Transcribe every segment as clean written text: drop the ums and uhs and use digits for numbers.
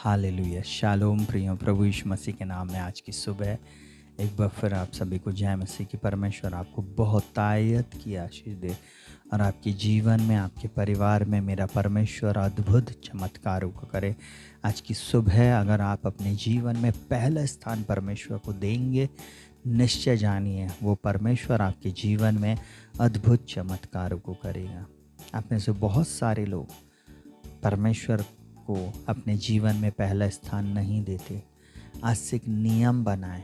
Hallelujah shalom प्रिय प्रभु यीशु मसीह के नाम में आज की सुबह एक बार फिर आप सभी को जय मसीह की। परमेश्वर आपको बहुत तायत की आशीष दे और आपके जीवन में, आपके परिवार में मेरा परमेश्वर अद्भुत चमत्कारों को करे। आज की सुबह अगर आप अपने जीवन में पहला स्थान परमेश्वर को देंगे, निश्चय जानिए वो परमेश्वर आपके जीवन में अद्भुत चमत्कारों को करेगा। आप में से बहुत सारे लोग परमेश्वर को अपने जीवन में पहला स्थान नहीं देते। आज से एक नियम बनाएं,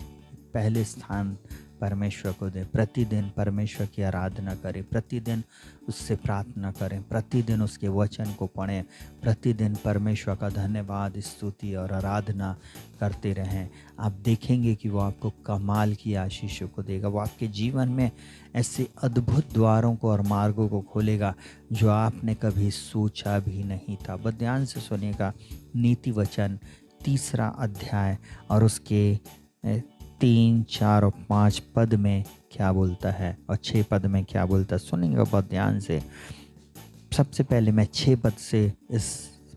पहले स्थान परमेश्वर को दें। प्रतिदिन परमेश्वर की आराधना करें, प्रतिदिन उससे प्रार्थना करें, प्रतिदिन उसके वचन को पढ़ें, प्रतिदिन परमेश्वर का धन्यवाद, स्तुति और आराधना करते रहें। आप देखेंगे कि वो आपको कमाल की आशीषों को देगा। वो आपके जीवन में ऐसे अद्भुत द्वारों को और मार्गों को खोलेगा जो आपने कभी सोचा भी नहीं था। बस ध्यान से सुनिएगा। नीति वचन 3 अध्याय और उसके 3, 4 और 5 पद में क्या बोलता है और 6 पद में क्या बोलता है, सुनेंगे बहुत ध्यान से। सबसे पहले मैं 6 पद से इस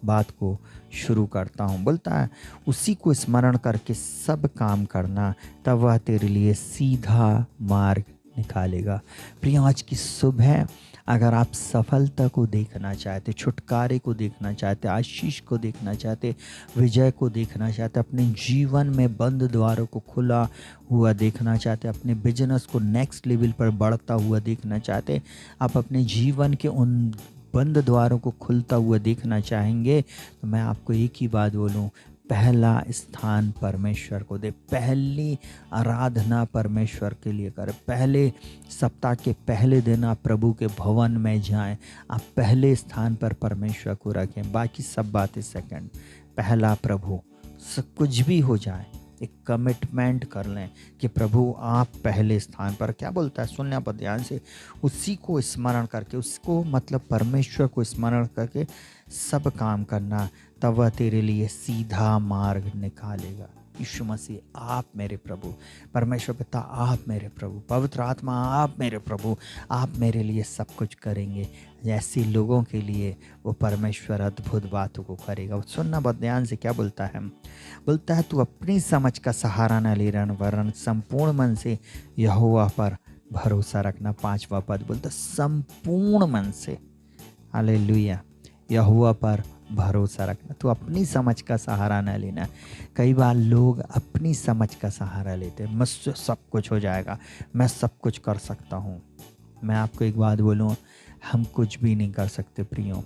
बात को शुरू करता हूँ। बोलता है, उसी को स्मरण करके सब काम करना, तब वह तेरे लिए सीधा मार्ग निकालेगा। प्रिय, आज की सुबह अगर आप सफलता को देखना चाहते, छुटकारे को देखना चाहते, आशीष को देखना चाहते, विजय को देखना चाहते, अपने जीवन में बंद द्वारों को खुला हुआ देखना चाहते, अपने बिजनेस को नेक्स्ट लेवल पर बढ़ता हुआ देखना चाहते, आप अपने जीवन के उन बंद द्वारों को खुलता हुआ देखना चाहेंगे, तो मैं आपको एक ही बात बोलूं, पहला स्थान परमेश्वर को दे। पहली आराधना परमेश्वर के लिए करें। पहले सप्ताह के पहले दिन आप प्रभु के भवन में जाएं। आप पहले स्थान पर परमेश्वर को रखें, बाकी सब बातें सेकंड। पहला प्रभु, सब कुछ भी हो जाए एक कमिटमेंट कर लें कि प्रभु आप पहले स्थान पर। क्या बोलता है, सुनने पर ध्यान से। उसी को स्मरण करके, उसको मतलब परमेश्वर को स्मरण करके सब काम करना, तब वह तेरे लिए सीधा मार्ग निकालेगा। यीशु मसीह आप मेरे प्रभु, परमेश्वर पिता आप मेरे प्रभु, पवित्र आत्मा आप मेरे प्रभु, आप मेरे लिए सब कुछ करेंगे। ऐसे लोगों के लिए वो परमेश्वर अद्भुत बातों को करेगा। सुनना बहुत ध्यान से। क्या बोलता है, बोलता है तू अपनी समझ का सहारा न ले, वरन संपूर्ण मन से यहोवा पर भरोसा रखना। 5वां पद बोलता संपूर्ण मन से, हालेलुया, यहोवा पर भरोसा रखना। तो अपनी समझ का सहारा न लेना। कई बार लोग अपनी समझ का सहारा लेते हैं, मुझसे सब कुछ हो जाएगा, मैं सब कुछ कर सकता हूँ। मैं आपको एक बात बोलूँ, हम कुछ भी नहीं कर सकते प्रियो।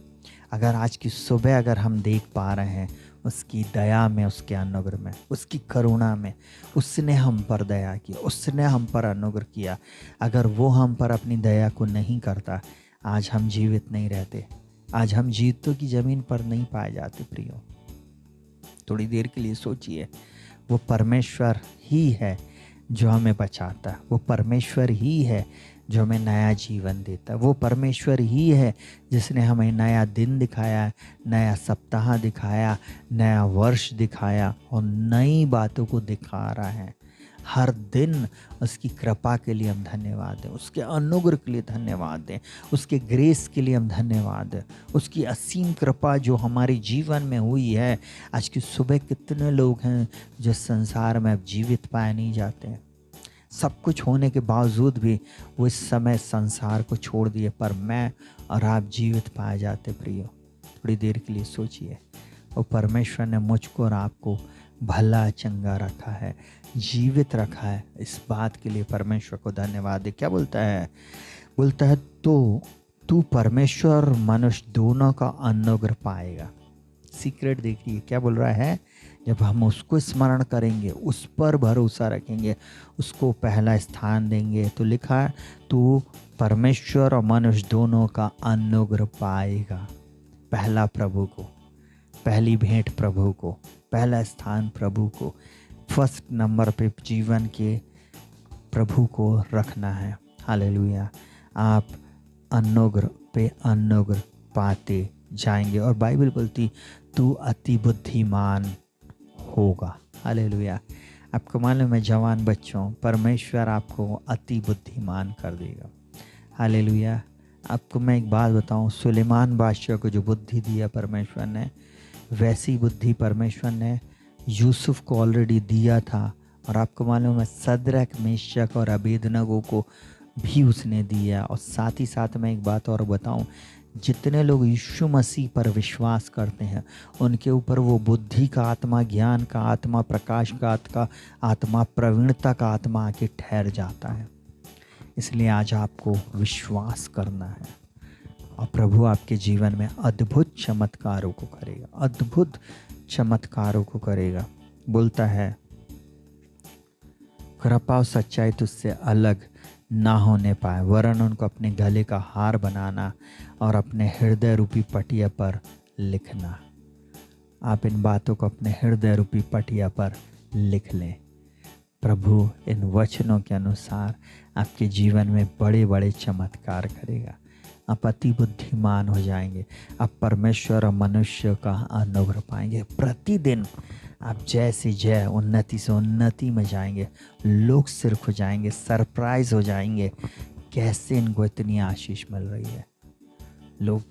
अगर आज की सुबह अगर हम देख पा रहे हैं उसकी दया में, उसके अनुग्रह में, उसकी करुणा में, उसने हम पर दया किया, उसने हम पर अनुग्रह किया। अगर वो हम पर अपनी दया को नहीं करता, आज हम जीवित नहीं रहते, आज हम जीतों की ज़मीन पर नहीं पाए जाते प्रियो। थोड़ी देर के लिए सोचिए, वो परमेश्वर ही है जो हमें बचाता है, वो परमेश्वर ही है जो हमें नया जीवन देता है, वो परमेश्वर ही है जिसने हमें नया दिन दिखाया, नया सप्ताह दिखाया, नया वर्ष दिखाया और नई बातों को दिखा रहा है। हर दिन उसकी कृपा के लिए हम धन्यवाद दें, उसके अनुग्रह के लिए धन्यवाद दें, उसके ग्रेस के लिए हम धन्यवाद दें, उसकी असीम कृपा जो हमारे जीवन में हुई है। आज की सुबह कितने लोग हैं जो संसार में अब जीवित पाए नहीं जाते हैं। सब कुछ होने के बावजूद भी वो इस समय संसार को छोड़ दिए, पर मैं और आप जीवित पाए जाते प्रियो। थोड़ी देर के लिए सोचिए, वो परमेश्वर ने मुझको और आपको भला चंगा रखा है, जीवित रखा है। इस बात के लिए परमेश्वर को धन्यवाद दे। क्या बोलता है, बोलता है तो तू परमेश्वर और मनुष्य दोनों का अनुग्रह पाएगा। सीक्रेट देखिए क्या बोल रहा है, जब हम उसको स्मरण करेंगे, उस पर भरोसा रखेंगे, उसको पहला स्थान देंगे, तो लिखा है तू परमेश्वर और मनुष्य दोनों का अनुग्रह पाएगा। पहला प्रभु को, पहली भेंट प्रभु को, पहला स्थान प्रभु को, फर्स्ट नंबर पे जीवन के प्रभु को रखना है। हालेलुया। आप अनुग्रह पे अनुग्रह पाते जाएंगे और बाइबल बोलती तू अति बुद्धिमान होगा। हालेलुया। आपको मालूम है जवान बच्चों, परमेश्वर आपको अति बुद्धिमान कर देगा। हालेलुया। आपको मैं एक बात बताऊं, सुलेमान बादशाह को जो बुद्धि दिया परमेश्वर ने, वैसी बुद्धि परमेश्वर ने यूसुफ को ऑलरेडी दिया था। और आपको मालूम है सद्रक, मेशक और अबेदनगो को भी उसने दिया। और साथ ही साथ मैं एक बात और बताऊं, जितने लोग यीशु मसीह पर विश्वास करते हैं उनके ऊपर वो बुद्धि का आत्मा, ज्ञान का आत्मा, प्रकाश का आत्मा, प्रवीणता का आत्मा आके ठहर जाता है। इसलिए आज आपको विश्वास करना है और प्रभु आपके जीवन में अद्भुत चमत्कारों को करेगा, अद्भुत चमत्कारों को करेगा। बोलता है कृपा और सच्चाई तुझसे अलग ना होने पाए, वरन उनको अपने गले का हार बनाना और अपने हृदय रूपी पटिया पर लिखना। आप इन बातों को अपने हृदय रूपी पटिया पर लिख लें। प्रभु इन वचनों के अनुसार आपके जीवन में बड़े बड़े चमत्कार करेगा। आप अति बुद्धिमान हो जाएंगे। आप परमेश्वर और मनुष्य का अनुग्रह पाएंगे। प्रतिदिन आप जय से जय, उन्नति से उन्नति में जाएंगे। लोग सिर खुजाएंगे, सरप्राइज हो जाएंगे, कैसे इनको इतनी आशीष मिल रही है। लोग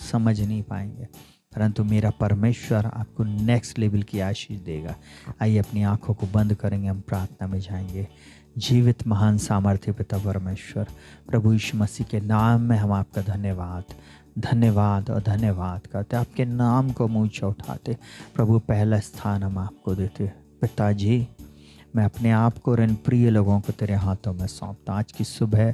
समझ नहीं पाएंगे, परंतु मेरा परमेश्वर आपको नेक्स्ट लेवल की आशीष देगा। आइए अपनी आंखों को बंद करेंगे, हम प्रार्थना में जाएंगे। जीवित महान सामर्थ्य पिता परमेश्वर, प्रभु यीशु मसीह के नाम में हम आपका धन्यवाद और धन्यवाद करते। आपके नाम को मुँह ऊंचा उठाते प्रभु, पहला स्थान हम आपको देते। पिताजी, मैं अपने आप को और इन प्रिय लोगों को तेरे हाथों में सौंपता। आज की सुबह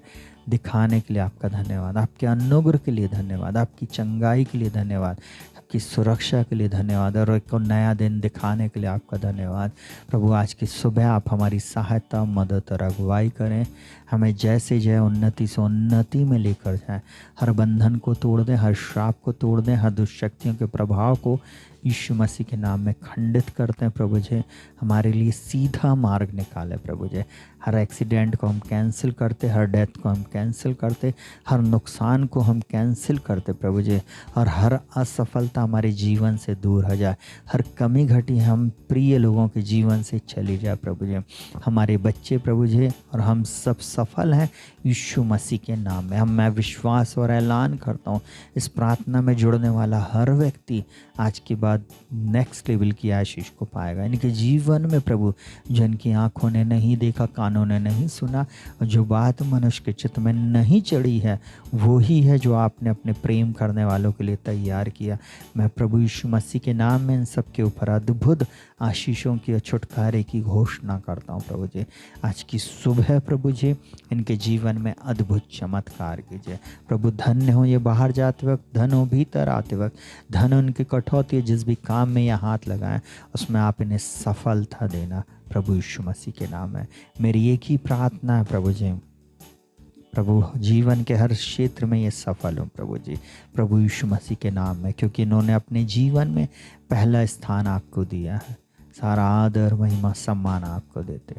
दिखाने के लिए आपका धन्यवाद, आपके अनुग्रह के लिए धन्यवाद, आपकी चंगाई के लिए धन्यवाद, आपकी सुरक्षा के लिए धन्यवाद और एक नया दिन दिखाने के लिए आपका धन्यवाद। प्रभु आज की सुबह आप हमारी सहायता, मदद और अगुवाई करें। हमें जैसे जय उन्नति से उन्नति में लेकर जाएं। हर बंधन को तोड़ दें, हर श्राप को तोड़ दें, हर दुष्शक्तियों के प्रभाव को यीशु मसीह के नाम में खंडित करते हैं। प्रभु जी हमारे लिए सीधा मार्ग निकाले। प्रभु जी हर एक्सीडेंट को हम कैंसिल करते, हर डेथ को हम कैंसिल करते, हर नुकसान को हम कैंसिल करते प्रभु जी। और हर असफलता हमारे जीवन से दूर हो जाए, हर कमी घटी हम प्रिय लोगों के जीवन से चली जाए प्रभु जी। हमारे बच्चे प्रभु जी और हम सब सफल हैं यीशु मसीह के नाम में। मैं विश्वास और ऐलान करता हूँ इस प्रार्थना में जुड़ने वाला हर व्यक्ति आज के बाद नेक्स्ट लेवल की आशीष को पाएगा। इनके जीवन में प्रभु जिनकी आंखों ने नहीं देखा, कानों ने नहीं सुना, जो बात मनुष्य के चित्त में नहीं चढ़ी है, वो ही है जो आपने अपने प्रेम करने वालों के लिए तैयार किया। मैं प्रभु यीशु मसीह के नाम में इन सब के ऊपर अद्भुत आशीषों की और छुटकारे की घोषणा करता हूँ प्रभु जी। आज की सुबह प्रभु जी इनके जीवन में अद्भुत चमत्कार कीजिए प्रभु। धन्य हो ये बाहर जाते वक्त, धन हो भीतर आते वक्त, धन उनकी कटौती, जिस भी काम में यह हाथ लगाएं उसमें आप इन्हें सफलता देना प्रभु यीशु मसीह के नाम है। मेरी एक ही प्रार्थना है प्रभु जी, प्रभु जीवन के हर क्षेत्र में ये सफल हो प्रभु जी, प्रभु यीशु मसीह के नाम में, क्योंकि इन्होंने अपने जीवन में पहला स्थान आपको दिया है। सारा आदर, महिमा, सम्मान आपको देते,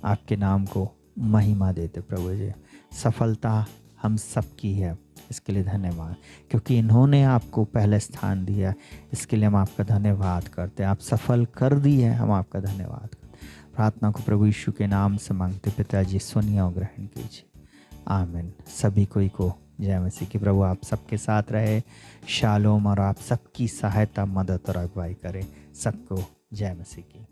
आपके नाम को महिमा देते प्रभु जी। सफलता हम सबकी है, इसके लिए धन्यवाद, क्योंकि इन्होंने आपको पहला स्थान दिया, इसके लिए हम आपका धन्यवाद करते। आप सफल कर दी है, हम आपका धन्यवाद करते। प्रार्थना को प्रभु यीशु के नाम से मांगते पिताजी, सुनिए और ग्रहण कीजिए, आमीन। सभी कोई को जय मसीह की। प्रभु आप सबके साथ रहे, शालोम, और आप सबकी सहायता, मदद और अगुवाई करें। सबको जय मसीह की।